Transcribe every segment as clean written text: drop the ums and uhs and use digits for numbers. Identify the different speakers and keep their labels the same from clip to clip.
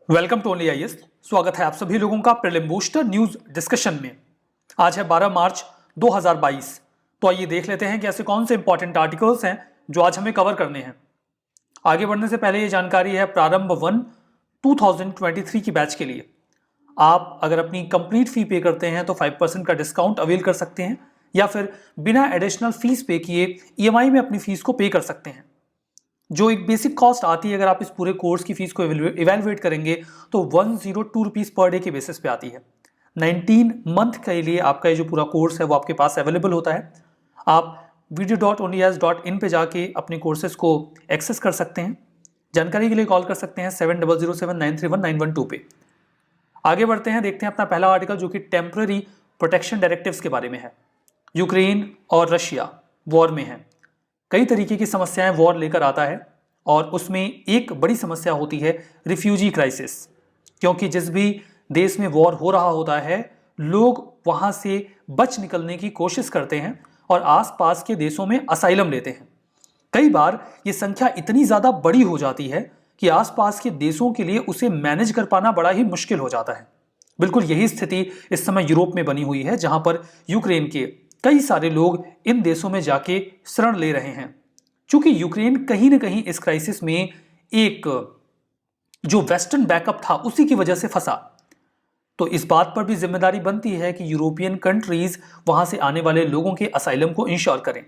Speaker 1: Welcome to only IAS. स्वागत है आप सभी लोगों का प्रीलिम बूस्टर न्यूज डिस्कशन में। आज है 12 मार्च 2022। तो आइए देख लेते हैं कि ऐसे कौन से इंपॉर्टेंट आर्टिकल्स हैं जो आज हमें कवर करने हैं। आगे बढ़ने से पहले ये जानकारी है प्रारंभ 1 2023 की बैच के लिए। आप अगर अपनी कंप्लीट फी पे करते हैं तो 5% का डिस्काउंट अवेल कर सकते हैं या फिर बिना एडिशनल फीस पे किए ईएमआई में अपनी फीस को पे कर सकते हैं। जो एक बेसिक कॉस्ट आती है अगर आप इस पूरे कोर्स की फीस को इवेलुएट करेंगे तो 102 रुपीज पर डे के बेसिस पे आती है। 19 मंथ के लिए आपका ये जो पूरा कोर्स है वो आपके पास अवेलेबल होता है। आप video.onlyas.in पे जाके अपने कोर्सेज को एक्सेस कर सकते हैं। जानकारी के लिए कॉल कर सकते हैं 7007931912 पे। आगे बढ़ते हैं, देखते हैं अपना पहला आर्टिकल जो कि टेम्पररी प्रोटेक्शन डायरेक्टिव्स के बारे में है। यूक्रेन और रशिया वॉर में है। कई तरीके की समस्याएं वॉर लेकर आता है और उसमें एक बड़ी समस्या होती है रिफ्यूजी क्राइसिस, क्योंकि जिस भी देश में वॉर हो रहा होता है लोग वहां से बच निकलने की कोशिश करते हैं और आसपास के देशों में असाइलम लेते हैं। कई बार ये संख्या इतनी ज्यादा बड़ी हो जाती है कि आसपास के देशों के लिए उसे मैनेज कर पाना बड़ा ही मुश्किल हो जाता है। बिल्कुल यही स्थिति इस समय यूरोप में बनी हुई है, जहां पर यूक्रेन के कई सारे लोग इन देशों में जाके शरण ले रहे हैं। चूंकि यूक्रेन कहीं ना कहीं इस क्राइसिस में एक जो वेस्टर्न बैकअप था उसी की वजह से फंसा, तो इस बात पर भी जिम्मेदारी बनती है कि यूरोपियन कंट्रीज वहां से आने वाले लोगों के असाइलम को इंश्योर करें।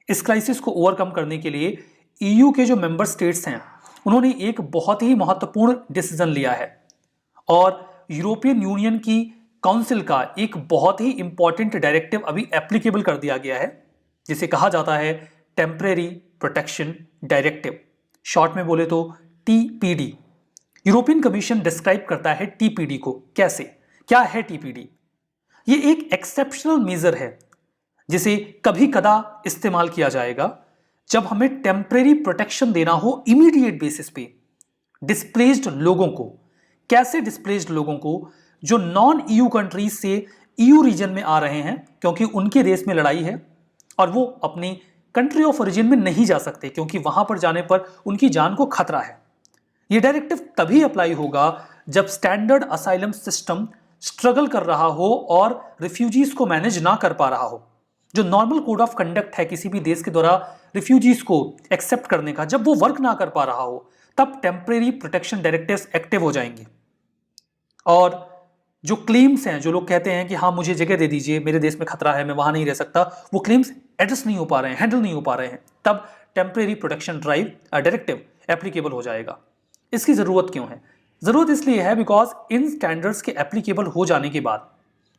Speaker 1: इस क्राइसिस को ओवरकम करने के लिए ईयू के जो मेंबर स्टेट्स हैं उन्होंने एक बहुत ही महत्वपूर्ण डिसीजन लिया है और यूरोपियन यूनियन की काउंसिल का एक बहुत ही इंपॉर्टेंट डायरेक्टिव अभी एप्लीकेबल कर दिया गया है, जिसे कहा जाता है टेम्परेरी प्रोटेक्शन डायरेक्टिव, शॉर्ट में बोले तो टीपीडी। यूरोपियन कमीशन डिस्क्राइब करता है टीपीडी को कैसे। क्या है टीपीडी? ये एक एक्सेप्शनल मेजर है जिसे कभी कदा इस्तेमाल किया जाएगा जब हमें टेम्परेरी प्रोटेक्शन देना हो इमीडिएट बेसिस पे डिस्प्लेस्ड लोगों को। कैसे डिस्प्लेस्ड लोगों को? जो नॉन ईयू कंट्रीज से ईयू रीजन में आ रहे हैं क्योंकि उनके देश में लड़ाई है और वो अपनी कंट्री ऑफ ओरिजिन में नहीं जा सकते क्योंकि वहां पर जाने पर उनकी जान को खतरा है। यह डायरेक्टिव तभी अप्लाई होगा जब स्टैंडर्ड असाइलम सिस्टम स्ट्रगल कर रहा हो और रिफ्यूजीज को मैनेज ना कर पा रहा हो। जो नॉर्मल कोड ऑफ कंडक्ट है किसी भी देश के द्वारा रिफ्यूजीज को एक्सेप्ट करने का, जब वो वर्क ना कर पा रहा हो तब टेम्परेरी प्रोटेक्शन डायरेक्टिव्स एक्टिव हो जाएंगे। और जो क्लेम्स हैं, जो लोग कहते हैं कि हाँ मुझे जगह दे दीजिए, मेरे देश में खतरा है, मैं वहां नहीं रह सकता, वो क्लेम्स एड्रेस नहीं हो पा रहे हैं, हैंडल नहीं हो पा रहे हैं, तब टेम्परेरी प्रोटेक्शन डायरेक्टिव एप्लीकेबल हो जाएगा। इसकी जरूरत क्यों है? जरूरत इसलिए है बिकॉज इन स्टैंडर्ड्स के एप्लीकेबल हो जाने के बाद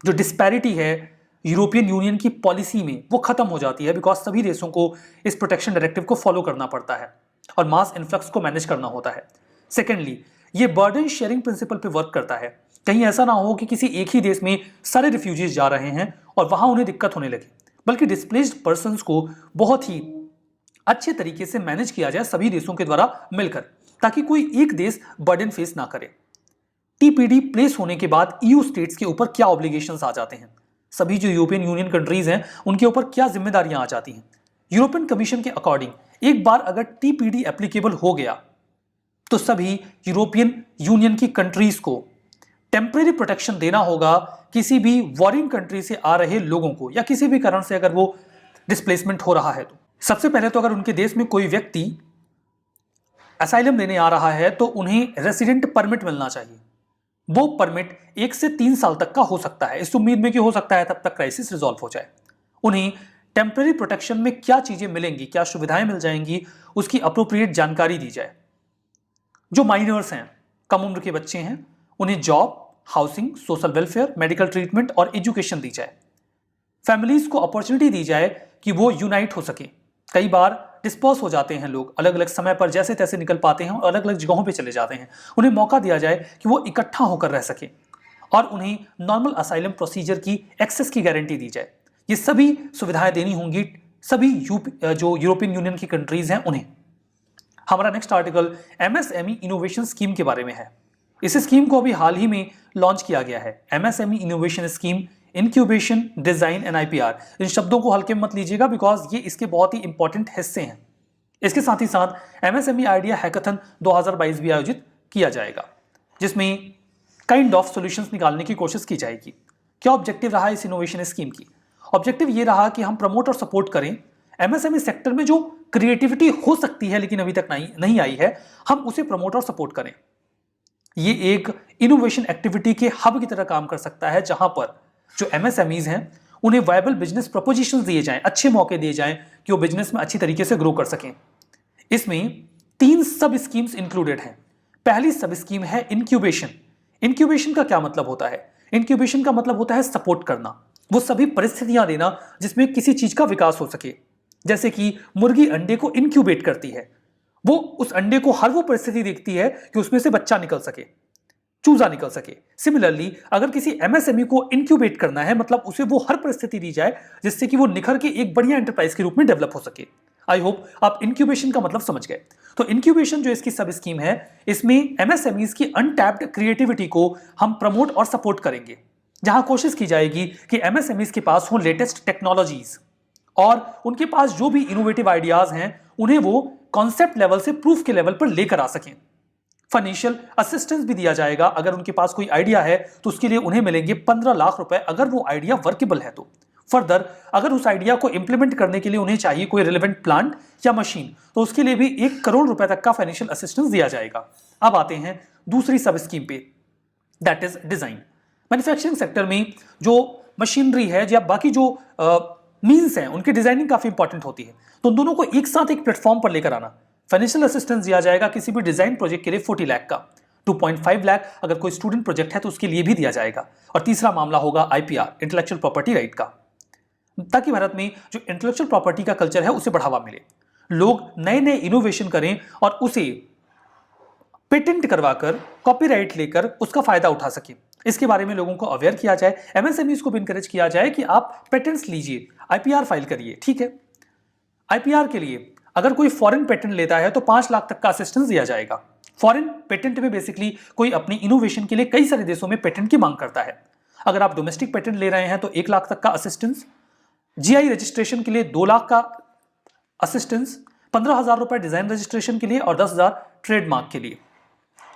Speaker 1: जो डिस्पैरिटी है यूरोपियन यूनियन की पॉलिसी में वो खत्म हो जाती है, बिकॉज सभी देशों को इस प्रोटेक्शन डायरेक्टिव को फॉलो करना पड़ता है और मास इन्फ्लक्स को मैनेज करना होता है। सेकेंडली, ये बर्डन शेयरिंग प्रिंसिपल पे वर्क करता है। कहीं ऐसा ना हो कि किसी एक ही देश में सारे रिफ्यूजीज जा रहे हैं और वहां उन्हें दिक्कत होने लगे, बल्कि डिस्प्लेस्ड पर्संस को बहुत ही अच्छे तरीके से मैनेज किया जाए सभी देशों के द्वारा मिलकर, ताकि कोई एक देश बर्डन फेस ना करे। टीपीडी प्लेस होने के बाद ईयू स्टेट्स के ऊपर क्या ऑब्लिगेशंस आ जाते हैं, सभी जो यूरोपियन यूनियन कंट्रीज हैं उनके ऊपर क्या जिम्मेदारियां आ जाती हैं। यूरोपियन कमीशन के अकॉर्डिंग एक बार अगर टीपीडी एप्लीकेबल हो गया तो सभी यूरोपियन यूनियन की कंट्रीज को टेम्परेरी प्रोटेक्शन देना होगा किसी भी वॉरिंग कंट्री से आ रहे लोगों को, या किसी भी कारण से अगर वो डिस्प्लेसमेंट हो रहा है तो। सबसे पहले तो अगर उनके देश में कोई व्यक्ति असाइलम लेने आ रहा है तो उन्हें रेसिडेंट परमिट मिलना चाहिए। वो परमिट 1 से 3 साल तक का हो सकता है, इस उम्मीद में कि हो सकता है तब तक क्राइसिस रिजॉल्व हो जाए। उन्हें टेम्परेरी प्रोटेक्शन में क्या चीजें मिलेंगी, क्या सुविधाएं मिल जाएंगी, उसकी अप्रोप्रिएट जानकारी दी जाए। जो माइनर्स हैं, कम उम्र के बच्चे हैं, उन्हें job, housing, social welfare, medical treatment और एजुकेशन दी जाए। फैमिलीज को अपॉर्चुनिटी दी जाए कि वो यूनाइट हो सके। कई बार डिस्पर्स हो जाते हैं लोग, अलग अलग समय पर जैसे तैसे निकल पाते हैं और अलग अलग जगहों पे चले जाते हैं। उन्हें मौका दिया जाए कि वो इकट्ठा होकर रह सके और उन्हें नॉर्मल असाइलम प्रोसीजर की एक्सेस की गारंटी दी जाए। ये सभी सुविधाएं देनी होंगी सभी जो यूरोपियन यूनियन की कंट्रीज हैं उन्हें। हमारा next article MSME innovation scheme के बारे में है। इस स्कीम को अभी हाल ही में लॉन्च किया गया है। MSME innovation scheme, incubation, design and IPR. इन शब्दों को हल्के में मत लीजिएगा बिकॉज ये इसके बहुत ही इंपॉर्टेंट हिस्से हैं। इसके साथ ही साथ एमएसएमई आइडिया हैकाथन 2022 भी आयोजित किया जाएगा। जिसमें काइंड ऑफ सॉल्यूशंस निकालने की कोशिश की जाएगी। क्या ऑब्जेक्टिव रहा इस इनोवेशन स्कीम की? ऑब्जेक्टिव ये रहा कि हम प्रमोट और सपोर्ट करें एमएसएमई सेक्टर में जो क्रिएटिविटी हो सकती है लेकिन अभी तक नहीं आई है, हम उसे प्रमोट और सपोर्ट करें। ये एक इनोवेशन एक्टिविटी के हब की तरह काम कर सकता है, जहां पर जो एमएसएमईज हैं उन्हें वायबल बिजनेस प्रपोजिशंस दिए जाएं, अच्छे मौके दिए जाएं कि वो बिजनेस में अच्छी तरीके से ग्रो कर सकें। इसमें 3 सब स्कीम्स इंक्लूडेड हैं। पहली सब स्कीम है इंक्यूबेशन। इंक्यूबेशन का क्या मतलब होता है? इंक्यूबेशन का मतलब होता है सपोर्ट करना, वो सभी परिस्थितियां देना जिसमें किसी चीज का विकास हो सके। जैसे कि मुर्गी अंडे को इंक्यूबेट करती है, वो उस अंडे को हर वो परिस्थिति देखती है कि उसमें से बच्चा निकल सके, चूजा निकल सके। सिमिलरली अगर किसी एमएसएमई को इंक्यूबेट करना है, मतलब उसे वो हर परिस्थिति दी जाए जिससे कि वो निखर के एक बढ़िया एंटरप्राइज के रूप में डेवलप हो सके। आई होप आप इंक्यूबेशन का मतलब समझ गए। तो इंक्यूबेशन जो इसकी सब स्कीम है, इसमें एमएसएमईज की अनटैप्ड क्रिएटिविटी को हम प्रमोट और सपोर्ट करेंगे, जहां कोशिश की जाएगी कि एमएसएमईज के पास हो लेटेस्ट टेक्नोलॉजीज और उनके पास जो भी इनोवेटिव आइडियाज हैं उन्हें वो कॉन्सेप्ट लेवल से प्रूफ के लेवल पर लेकर आ सकें। फाइनेंशियल असिस्टेंस भी दिया जाएगा। अगर उनके पास कोई आइडिया है तो उसके लिए उन्हें मिलेंगे 15 लाख रुपए, अगर वो आइडिया वर्केबल है तो। फर्दर अगर उस आइडिया को इंप्लीमेंट करने के लिए उन्हें चाहिए कोई रिलेवेंट प्लांट या मशीन, तो उसके लिए भी 1 करोड़ रुपए तक का फाइनेंशियल असिस्टेंस दिया जाएगा। अब आते हैं दूसरी सब स्कीम पे, that is design. Manufacturing sector में जो मशीनरी है या बाकी जो मीन्स हैं उनकी डिजाइनिंग काफी इंपॉर्टेंट होती है, तो उन दोनों को एक साथ एक प्लेटफॉर्म पर लेकर आना। फाइनेंशियल असिस्टेंस दिया जाएगा किसी भी डिजाइन प्रोजेक्ट के लिए 40 लाख का, 2.5 लाख अगर कोई स्टूडेंट प्रोजेक्ट है तो उसके लिए भी दिया जाएगा। और तीसरा मामला होगा आईपीआर, इंटेलेक्चुअल प्रॉपर्टी राइट का, ताकि भारत में जो इंटेलेक्चुअल प्रॉपर्टी का कल्चर है उसे बढ़ावा मिले, लोग नए नए इनोवेशन करें और उसे पेटेंट करवाकर कॉपीराइट लेकर उसका फायदा उठा सके। इसके बारे में लोगों को अवेयर किया जाए, एमएसएमईज को भी इंकरेज किया जाए कि आप पेटेंट्स लीजिए, आईपीआर फाइल करिए। ठीक है, आईपीआर के लिए अगर कोई फॉरेन पेटेंट लेता है तो 5 लाख तक का असिस्टेंस दिया जाएगा। फॉरेन पेटेंट में बेसिकली कोई अपनी इनोवेशन के लिए कई सारे देशों में पेटेंट की मांग करता है। अगर आप डोमेस्टिक पेटेंट ले रहे हैं तो 1 लाख तक का असिस्टेंस, जीआई रजिस्ट्रेशन के लिए 2 लाख का असिस्टेंस, 15,000 रुपए डिजाइन रजिस्ट्रेशन के लिए और 10,000 ट्रेडमार्क के लिए।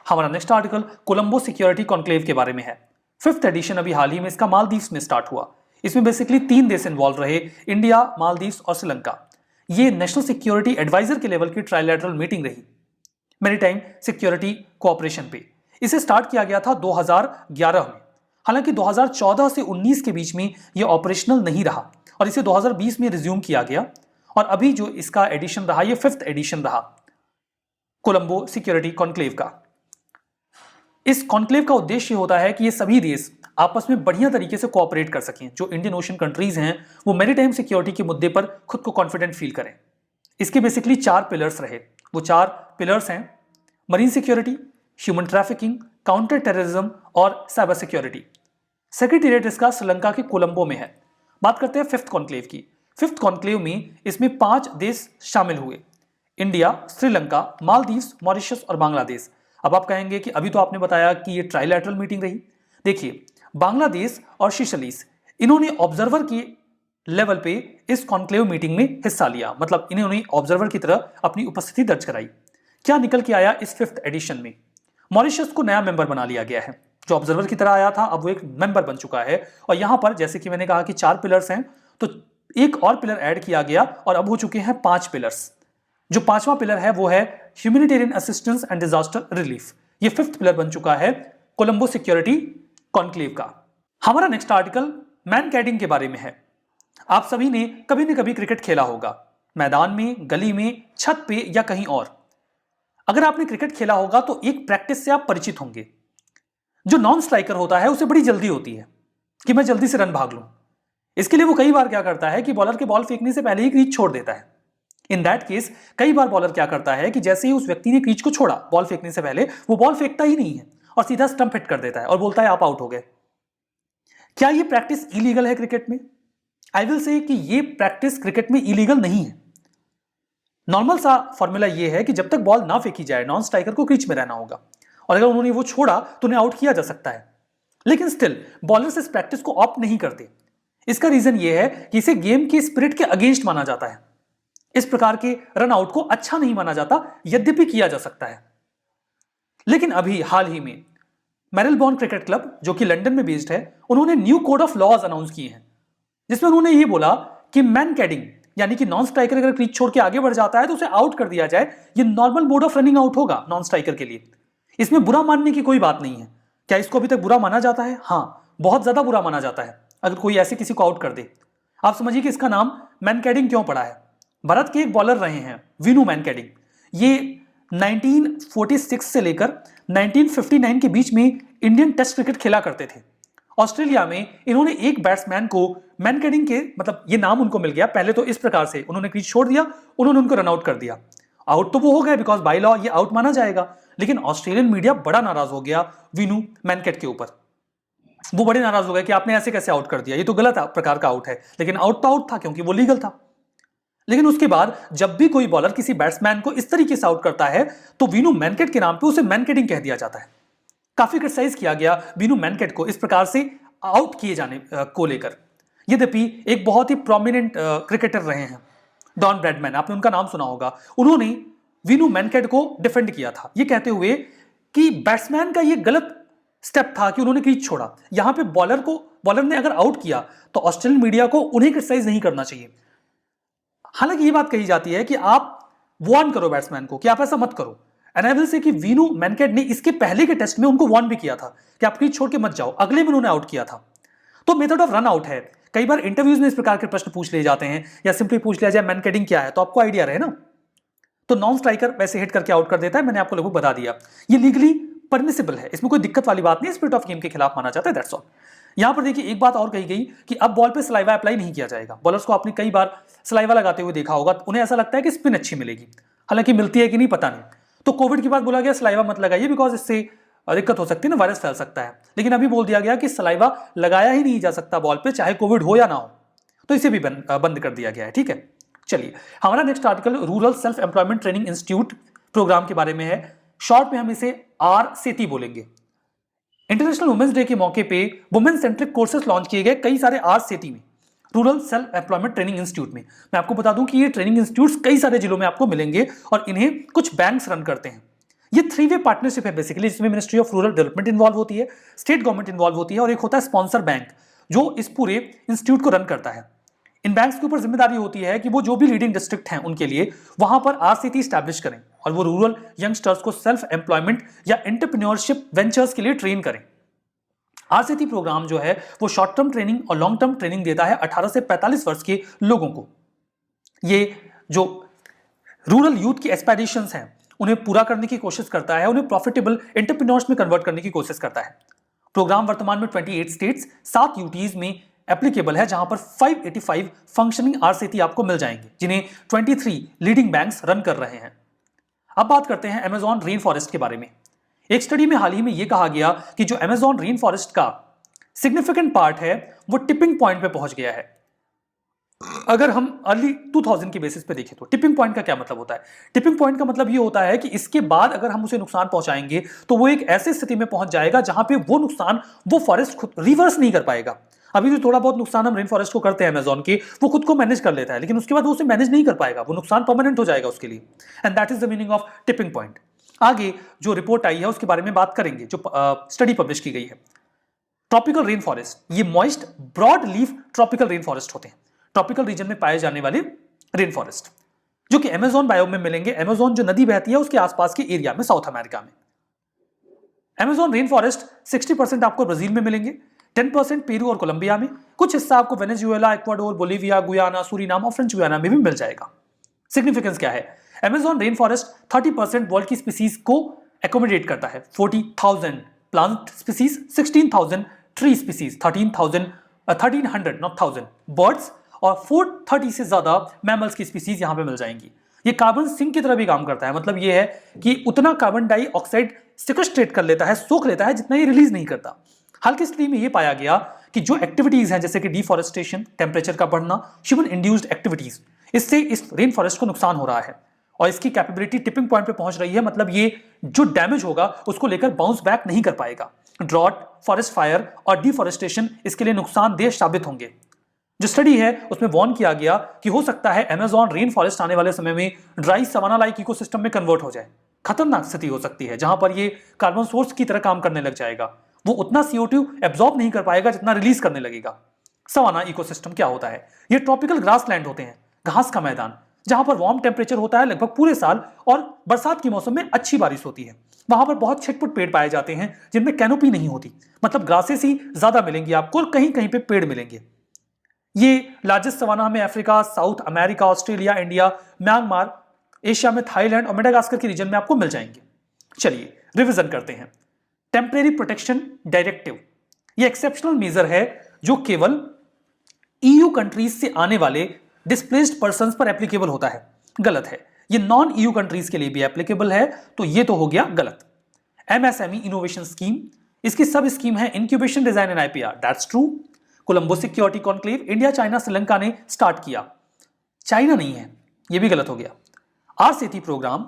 Speaker 1: हमारा next article Colombo security conclave के बारे में है। 5th एडिशन अभी हाल ही में इसका मालदीव्स में स्टार्ट हुआ। इसमें बेसिकली 3 देश इन्वॉल्व रहे, इंडिया, मालदीव्स और श्रीलंका। ये नेशनल सिक्योरिटी एडवाइजर के लेवल की ट्राइलैटरल मीटिंग रही मैरीटाइम सिक्योरिटी कोऑपरेशन पे। इसे स्टार्ट किया गया था 2011 में। हालांकि 2014 से 19 के बीच में यह ऑपरेशनल नहीं रहा और इसे 2020 में रिज्यूम किया गया और अभी जो इसका एडिशन रहा ये 5th एडिशन रहा कोलंबो सिक्योरिटी कॉन्क्लेव का। इस कॉन्क्लेव का उद्देश्य होता है कि ये सभी देश आपस में बढ़िया तरीके से कोऑपरेट कर सकें। जो इंडियन ओशन कंट्रीज हैं वो मैरीटाइम सिक्योरिटी के मुद्दे पर खुद को कॉन्फिडेंट फील करें। इसके बेसिकली 4 पिलर्स रहे। वो 4 पिलर्स हैं marine security, human trafficking, counter terrorism और साइबर सिक्योरिटी। सेक्रेटेरिएट इसका श्रीलंका के कोलंबो में है। बात करते हैं 5th कॉन्क्लेव की। 5th कॉन्क्लेव में इसमें 5 देश शामिल हुए, इंडिया, श्रीलंका, मालदीव्स, मॉरिशस और बांग्लादेश। अब आप कहेंगे कि अभी तो आपने बताया कि ये ट्राइलैटरल मीटिंग रही। देखिए, बांग्लादेश और सिशलीज इन्होंने ऑब्जर्वर के लेवल पे इस कॉन्क्लेव मीटिंग में हिस्सा लिया, मतलब इन्होंने ऑब्जर्वर की तरह अपनी उपस्थिति दर्ज कराई। क्या निकल के आया इस 5th एडिशन में? मॉरिशस को नया मेंबर बना लिया गया है। जो ऑब्जर्वर की तरह आया था अब वो एक मेंबर बन चुका है और यहां पर जैसे कि मैंने कहा कि 4 पिलर्स हैं तो एक और पिलर ऐड किया गया और अब हो चुके हैं 5 पिलर्स। जो 5वां पिलर है वो है humanitarian assistance and disaster relief. ये 5th पिलर बन चुका है कोलंबो सिक्योरिटी कॉन्क्लेव का। हमारा नेक्स्ट आर्टिकल मैन कैडिंग के बारे में है। आप सभी ने कभी न कभी क्रिकेट खेला होगा, मैदान में, गली में, छत पे या कहीं और। अगर आपने क्रिकेट खेला होगा तो एक प्रैक्टिस से आप परिचित होंगे। जो नॉन स्ट्राइकर होता है उसे बड़ी जल्दी होती है कि मैं जल्दी से रन भाग लूं। इसके लिए वो कई बार क्या करता है कि बॉलर के बॉल फेंकने से पहले ही क्रीज छोड़ देता है। इन दैट केस कई बार बॉलर क्या करता है कि जैसे ही उस व्यक्ति ने क्रीज को छोड़ा बॉल फेंकने से पहले, वो बॉल फेंकता ही नहीं है और सीधा स्टंप हिट कर देता है और बोलता है आप आउट हो गए। क्या ये प्रैक्टिस इलीगल है क्रिकेट में? आई विल से कि ये प्रैक्टिस क्रिकेट में इलीगल नहीं है। नॉर्मल सा फॉर्मूला ये है कि जब तक बॉल ना फेंकी जाए नॉन स्ट्राइकर को क्रीज में रहना होगा और अगर उन्होंने वो छोड़ा तो उन्हें आउट किया जा सकता है। लेकिन स्टिल बॉलर्स इस प्रैक्टिस को ऑप्ट नहीं करते। इसका रीजन ये है कि इसे गेम के स्पिरिट के अगेंस्ट माना जाता है। इस प्रकार के रन आउट को अच्छा नहीं माना जाता, यद्यपि किया जा सकता है। लेकिन अभी हाल ही में मेरिलबॉर्न क्रिकेट क्लब जो कि लंदन में बेस्ड है, उन्होंने new code of laws announce किए हैं, जिसमें उन्होंने ये बोला कि मैन कैडिंग यानी कि नॉन स्ट्राइकर अगर क्रीज छोड़ के आगे बढ़ जाता है तो उसे आउट कर दिया जाए। ये normal mode of running out होगा नॉन स्ट्राइकर के लिए। इसमें बुरा मानने की कोई बात नहीं है। क्या इसको अभी तक बुरा माना जाता है? हाँ, बहुत ज्यादा बुरा माना जाता है अगर कोई ऐसे किसी को आउट कर दे। आप समझिए कि इसका नाम मैन कैडिंग क्यों पड़ा है। भारत के एक बॉलर रहे हैं विनू मैन कैडिंग। ये 1946 से लेकर 1959 के बीच में इंडियन टेस्ट क्रिकेट खेला करते थे। ऑस्ट्रेलिया में इन्होंने एक बैट्समैन को मैन कैडिंग के मतलब ये नाम उनको मिल गया। पहले तो इस प्रकार से उन्होंने क्रीज छोड़ दिया, उन्होंने उनको रन आउट कर दिया। आउट तो वो हो गए बिकॉज बाय लॉ ये आउट माना जाएगा, लेकिन ऑस्ट्रेलियन मीडिया बड़ा नाराज हो गया विनू मैनकेट के ऊपर। वो बड़े नाराज हो गए कि आपने ऐसे कैसे आउट कर दिया, ये तो गलत प्रकार का आउट है। लेकिन आउट तो आउट था क्योंकि वो लीगल था। लेकिन उसके बाद जब भी कोई बॉलर किसी बैट्समैन को इस तरीके से आउट करता है तो विनू मैनकेट के नाम पे उसे मैनकेटिंग कह दिया जाता है। काफी क्रिटिसाइज किया गया विनू मैनकेट को इस प्रकार से आउट किए जाने को लेकर। यद्यपि एक बहुत ही प्रोमिनेंट क्रिकेटर रहे हैं डॉन ब्रैडमैन, आपने उनका नाम सुना होगा। उन्होंने विनू मैनकेट को डिफेंड किया था ये कहते हुए कि बैट्समैन का ये गलत स्टेप था कि उन्होंने क्रीज छोड़ा। यहां पे बॉलर ने अगर आउट किया तो ऑस्ट्रेलियन मीडिया को उन्हें क्रिटिसाइज नहीं करना चाहिए। हालांकि ये बात कही जाती है कि आप वार्न करो बैट्समैन को कि आप ऐसा मत करो। एनाबल से कि विनू मैनकेट ने इसके पहले के टेस्ट में उनको वार्न भी किया था कि आप क्रीज छोड़ के मत जाओ, अगले में उन्होंने आउट किया था। तो मेथड ऑफ रन आउट है। कई बार इंटरव्यूज में इस प्रकार के प्रश्न पूछ लिए जाते हैं या सिंपली पूछ लिया जाए मैनकेटिंग क्या है, तो आपको आइडिया रहे ना। तो नॉन स्ट्राइकर वैसे हिट करके आउट कर देता है, मैंने आपको लगभग बता दिया। ये लीगली परमिसिबल है, इसमें कोई दिक्कत वाली बात नहीं, स्पिरिट ऑफ गेम के खिलाफ माना जाता है, दैट्स ऑल। यहां पर देखिए एक बात और कही गई कि अब बॉल पे सलाइवा अप्लाई नहीं किया जाएगा। बॉलर्स को आपने कई बार सलाइवा लगाते हुए देखा होगा, उन्हें ऐसा लगता है कि स्पिन अच्छी मिलेगी, हालांकि मिलती है कि नहीं पता नहीं। तो कोविड के बाद बोला गया सलाइवा मत लगाइए बिकॉज इससे दिक्कत हो सकती है ना, वायरस फैल सकता है। लेकिन अभी बोल दिया गया कि सलाइवा लगाया ही नहीं जा सकता बॉल पे, चाहे कोविड हो या ना हो, तो इसे भी बंद कर दिया गया है। ठीक है, चलिए हमारा next article rural self employment training institute programme के बारे में है। शॉर्ट में हम इसे RCT बोलेंगे। इंटरनेशनल वुमेन्स डे के मौके पे वुमेन सेंट्रिक कोर्सेज लॉन्च किए गए कई सारे RCT में, rural self employment training institute में। मैं आपको बता दूं कि ये ट्रेनिंग इंस्टीट्यूट्स कई सारे जिलों में आपको मिलेंगे और इन्हें कुछ बैंक्स रन करते हैं। ये 3-वे पार्टनरशिप है बेसिकली, जिसमें ministry of rural development involve होती है, स्टेट गवर्नमेंट इन्वॉल्व होती है और एक होता है स्पॉन्सर बैंक जो इस पूरे इंस्टीट्यूट को रन करता है। इन बैंक्स के ऊपर जिम्मेदारी होती है कि वो जो भी लीडिंग डिस्ट्रिक्ट हैं उनके लिए वहां पर RCT स्टैब्लिश करें और वो रूरल यंगस्टर्स को सेल्फ एम्प्लॉयमेंट या एंटरप्रेन्योरशिप वेंचर्स के लिए ट्रेन करें। RCT प्रोग्राम जो है वो शॉर्ट टर्म ट्रेनिंग और लॉन्ग टर्म ट्रेनिंग देता है 18 से 45 वर्ष के लोगों को। ये जो रूरल यूथ की एस्पायरेशंस हैं उन्हें पूरा करने की कोशिश करता है, उन्हें प्रॉफिटेबल एंटरप्रेन्योर्स में कन्वर्ट करने की कोशिश करता है। प्रोग्राम वर्तमान में 28 स्टेट्स 7 UTs में एप्लीकेबल है, जहां पर 585 फंक्शनिंग RCT आपको मिल जाएंगे, जिन्हें 23 लीडिंग बैंक्स रन कर रहे हैं। अब बात करते हैं अमेज़न रेन फॉरेस्ट के बारे में। एक स्टडी में हाल ही में यह कहा गया कि जो अमेज़न रेन फॉरेस्ट का सिग्निफिकेंट पार्ट है वो टिपिंग पॉइंट पे पहुंच गया है। अगर हम अर्ली 2000 के बेसिस पे देखें तो टिपिंग पॉइंट का क्या मतलब होता है? टिपिंग पॉइंट का मतलब ये होता है कि इसके बाद अगर हम उसे नुकसान पहुंचाएंगे तो वो एक ऐसी स्थिति में पहुंच जाएगा जहां पे वो नुकसान वो फॉरेस्ट खुद रिवर्स नहीं कर पाएगा। अभी जो थोड़ा बहुत नुकसान हम रेन फॉरेस्ट को करते हैं अमेज़न के, वो खुद को मैनेज कर लेता है, लेकिन उसके बाद वो उसे मैनेज नहीं कर पाएगा, वो नुकसान परमानेंट हो जाएगा उसके लिए। And that is the meaning of tipping point. आगे जो रिपोर्ट आई है उसके बारे में बात करेंगे, जो स्टडी पब्लिश की गई है। ट्रॉपिकल रेन फॉरेस्ट, ये moist broad leaf tropical rain forest होते हैं, ट्रॉपिकल रीजन में पाए जाने वाले रेन फॉरेस्ट जो कि अमेज़न बायोम में मिलेंगे। अमेज़न जो नदी बहती है उसके आसपास के एरिया में, साउथ अमेरिका में। अमेज़न रेन फॉरेस्ट 60% आपको ब्राजील में मिलेंगे, 10% पेरू और कोलंबिया में, कुछ हिस्सा आपको Venezuela, Ecuador, Bolivia, Guyana, Suriname और फ्रेंच गुयाना में भी मिल जाएगा। सिग्निफिकेंस क्या है? अमेज़न रेन फॉरेस्ट 30% वर्ल्ड की स्पीसीज को एकोमोडेट करता है। 40,000 plant species, 16,000 tree species, 1300 not 1000 birds और 430 से ज्यादा मैमल्स की स्पीसीज यहां पे मिल जाएंगी। ये कार्बन सिंक की तरह भी काम करता है, मतलब ये है कि उतना कार्बन डाइऑक्साइड सिक्वेस्ट्रेट कर लेता है, सोख लेता है, जितना ये रिलीज नहीं करता। हाल की स्टडी में ये पाया गया कि जो एक्टिविटीज हैं जैसे कि डिफॉरेस्टेशन, टेम्परेचर का बढ़ना, ह्यूमन इंड्यूस्ड एक्टिविटीज, इससे इस रेन फॉरेस्ट को नुकसान हो रहा है और इसकी कैपेबिलिटी टिपिंग पॉइंट पे पहुंच रही है। मतलब ये जो डैमेज होगा उसको लेकर बाउंस बैक नहीं कर पाएगा। ड्रॉट, फॉरेस्ट फायर और डिफॉरेस्टेशन इसके लिए नुकसानदेह साबित होंगे। जो स्टडी है उसमें वार्न किया गया कि हो सकता है अमेज़न रेन फॉरेस्ट आने वाले समय में ड्राई सवाना लाइक इकोसिस्टम में कन्वर्ट हो जाए। खतरनाक स्थिति हो सकती है जहां पर ये कार्बन सोर्स की तरह काम करने लग जाएगा। वो उतना CO2 एब्जॉर्ब नहीं कर पाएगा जितना रिलीज करने लगेगा। सवाना इकोसिस्टम क्या होता है? ये ट्रॉपिकल ग्रासलैंड होते हैं, घास का मैदान, जहां पर वार्म टेम्परेचर होता है लगभग पूरे साल और बरसात के मौसम में अच्छी बारिश होती है। वहां पर बहुत छिटपुट पेड़ पाए जाते हैं जिनमें कैनोपी नहीं होती, मतलब ग्रासेस ही ज्यादा मिलेंगी आपको और कहीं कहीं पे पेड़ मिलेंगे। ये लार्जेस्ट सवाना हमें Africa, south America, Australia, India, Myanmar, Asia में थाईलैंड और मेडागास्कर के रीजन में आपको मिल जाएंगे। चलिए रिवीजन करते हैं। टेम्परेरी प्रोटेक्शन डायरेक्टिव, ये एक्सेप्शनल मेजर है जो केवल EU कंट्रीज से आने वाले डिस्प्लेस्ड पर्संस पर एप्लीकेबल होता है। गलत है, ये नॉन EU कंट्रीज के लिए भी एप्लीकेबल है, तो ये तो हो गया गलत। MSME इनोवेशन स्कीम, इसकी सब स्कीम है incubation, design and IPR, that's true. Colombo security conclave India, China, Sri Lanka ने स्टार्ट किया, चाइना नहीं है, ये भी गलत हो गया। RCEP प्रोग्राम,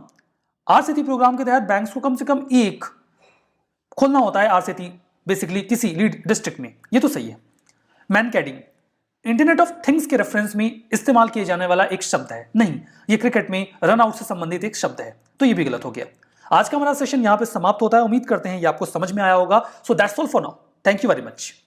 Speaker 1: RCEP प्रोग्राम के तहत बैंक्स को कम से कम एक खोलना होता है RCEP बेसिकली किसी लीड डिस्ट्रिक्ट में, ये तो सही है। मैनकैडिंग, इंटरनेट ऑफ थिंग्स के रेफरेंस में इस्तेमाल किए जाने वाला एक शब्द है, नहीं, ये क्रिकेट में रन आउट से संबंधित एक शब्द है, तो ये भी गलत हो गया। आज का हमारा सेशन यहां पे समाप्त होता है। उम्मीद करते हैं ये आपको समझ में आया होगा। So that's all for now, thank you very much.